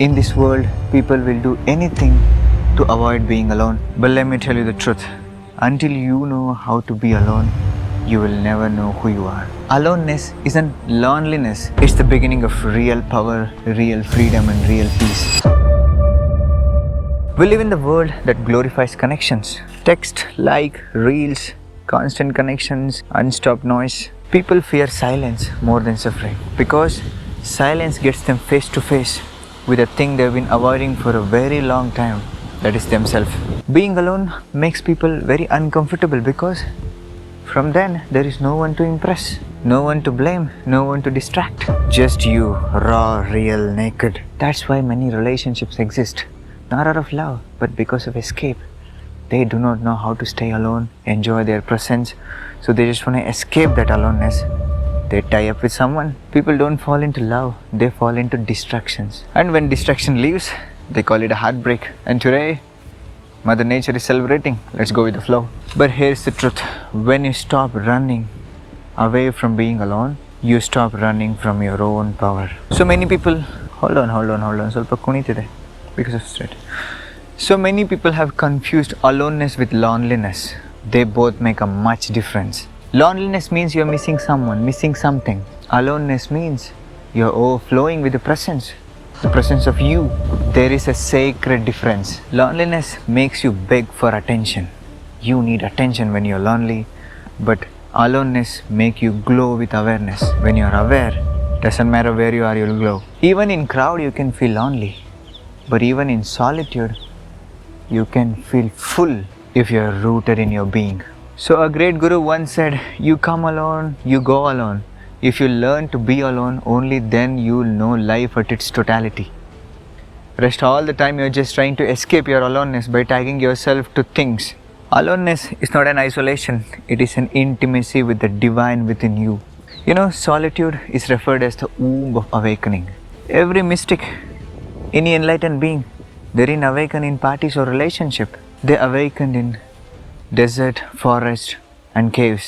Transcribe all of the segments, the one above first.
In this world, people will do anything to avoid being alone. But let me tell you the truth. Until you know how to be alone, you will never know who you are. Aloneness isn't loneliness. It's the beginning of real power, real freedom, and real peace. We live in the world that glorifies connections. Text, like, reels, constant connections, unstopped noise. People fear silence more than suffering because silence gets them face to face with a thing they've been avoiding for a very long time, that is themselves. Being alone makes people very uncomfortable because from then there is no one to impress, no one to blame, no one to distract. Just you, raw, real, naked. That's why many relationships exist. Not out of love, but because of escape. They do not know how to stay alone, enjoy their presence, so they just want to escape that aloneness. They tie up with someone. People don't fall into love, they fall into distractions. And when distraction leaves, they call it a heartbreak. And today, Mother Nature is celebrating. Let's go with the flow. But here's the truth. When you stop running away from being alone, you stop running from your own power. So many people, hold on. ಸ್ವಲ್ಪ ಕುಣಿತಿದೆ because of stress. So many people have confused aloneness with loneliness. They both make a much difference. Loneliness means you're missing someone, missing something. Aloneness means you're overflowing with the presence of you. There is a sacred difference. Loneliness makes you beg for attention. You need attention when you're lonely, but aloneness makes you glow with awareness. When you're aware, doesn't matter where you are, you'll glow. Even in crowd, you can feel lonely, but even in solitude, you can feel full if you're rooted in your being. So a great guru once said, you come alone, you go alone. If you learn to be alone, only then you'll know life at its totality. Rest all the time you're just trying to escape your aloneness by tagging yourself to things. Aloneness is not an isolation, it is an intimacy with the divine within you. You know, solitude is referred as the womb of awakening. Every mystic, any enlightened being, they didn't awaken in parties or relationship. They awakened in desert, forest, and caves.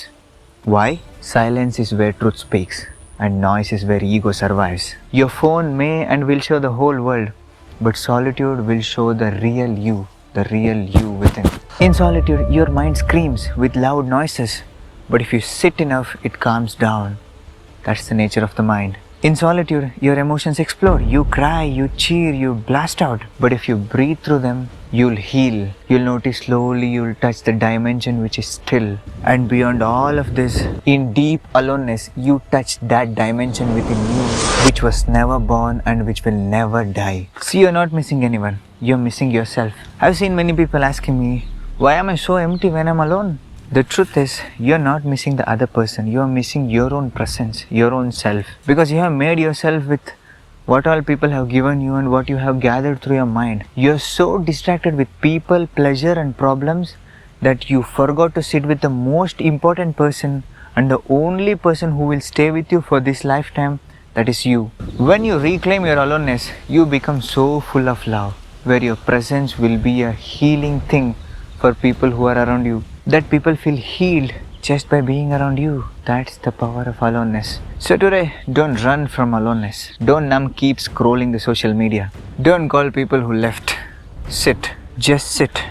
Why? Silence is where truth speaks, and noise is where ego survives. Your phone may and will show the whole world, but solitude will show the real you within. In solitude, your mind screams with loud noises, but if you sit enough, it calms down. That's the nature of the mind. In solitude, your emotions explode. You cry, you cheer, you blast out. But if you breathe through them, you'll heal. You'll notice slowly, you'll touch the dimension which is still. And beyond all of this, in deep aloneness, you touch that dimension within you, which was never born and which will never die. See, you're not missing anyone. You're missing yourself. I've seen many people asking me, why am I so empty when I'm alone? The truth is, you're not missing the other person. You're missing your own presence, your own self. Because you have made yourself with what all people have given you and what you have gathered through your mind. You're so distracted with people, pleasure and problems that you forgot to sit with the most important person and the only person who will stay with you for this lifetime, that is you. When you reclaim your aloneness, you become so full of love, where your presence will be a healing thing for people who are around you. That people feel healed just by being around you. That's the power of aloneness. So today, don't run from aloneness. Don't keep scrolling the social media. Don't call people who left. Sit. Just sit.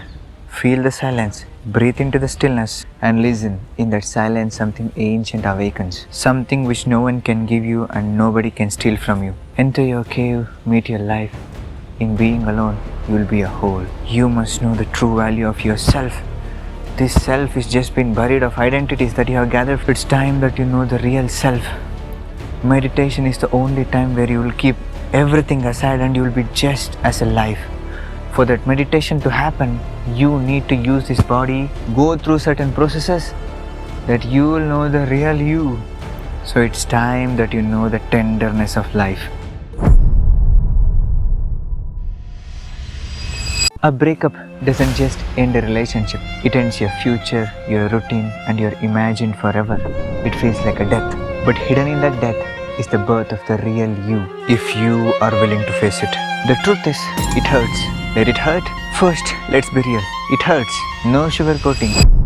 Feel the silence. Breathe into the stillness and listen. In that silence, something ancient awakens. Something which no one can give you and nobody can steal from you. Enter your cave, meet your life. In being alone, you will be a whole. You must know the true value of yourself. This self is just been buried of identities that you have gathered. It's time that you know the real self. Meditation is the only time where you will keep everything aside and you will be just as alive. For that meditation to happen, you need to use this body, go through certain processes that you will know the real you. So it's time that you know the tenderness of life. A breakup doesn't just end a relationship. It ends your future, your routine, and your imagined forever. It feels like a death. But hidden in that death is the birth of the real you, if you are willing to face it. The truth is, it hurts. Let it hurt. First, let's be real. It hurts. No sugarcoating.